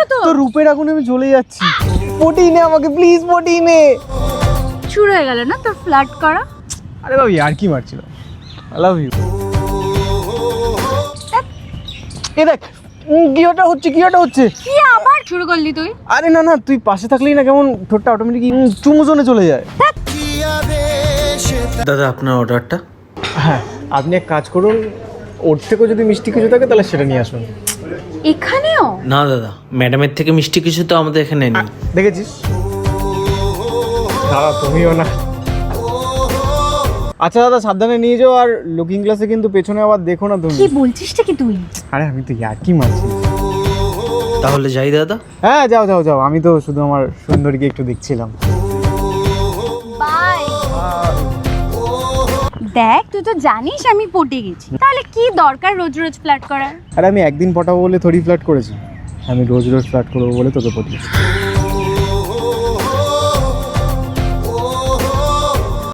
তো তো রূপের আগুনে আমি জ্বলে যাচ্ছি। পটিয়ে নে আমাকে প্লিজ, পটিয়ে নে। শুরু হয়ে গেল না তোর ফ্লার্ট করা? আরে ভাবি আর কি মারছিল, আই লাভ ইউ। এ দেখ কি ওটা হচ্ছে, কি ওটা হচ্ছে। কি আবার শুরু করলি তুই? আরে না না, তুই পাশে থাকলেই না কেমন ঠোঁটটা অটোমেটিক চুমু জোনে চলে যায়। দাদা আপনার অর্ডারটা। হ্যাঁ, আপনি এক কাজ করুন, ওর থেকেও যদি মিষ্টি কিছু থাকে তাহলে সেটা নিয়ে আসুন। এখানেও? না দাদা, ম্যাডামের থেকে মিষ্টি কিছু তো আমাদের এখানে নেই। দেখেছিস, দাদা তুমিও না। আচ্ছা দাদা সাবধানে নিয়ে যাও, আর লুকিং গ্লাসে কিন্তু পেছনে আবার দেখো না তুমি। কি বলছিস কি তুই? আরে আমি তো কি মারছি। তাহলে যাই দাদা। হ্যাঁ যাও যাও যাও, আমি তো শুধু আমার সুন্দরীকে একটু দেখছিলাম। বাই। দেখ তুই তো জানিস আমি পটে গেছি, তাহলে কি দরকার রোজ রোজ ফ্লার্ট করার? আরে আমি একদিন পটাবো বলে থোড়ি ফ্লার্ট করেছি, আমি রোজ রোজ ফ্লার্ট করবো বলে তোকে পটিয়েছি।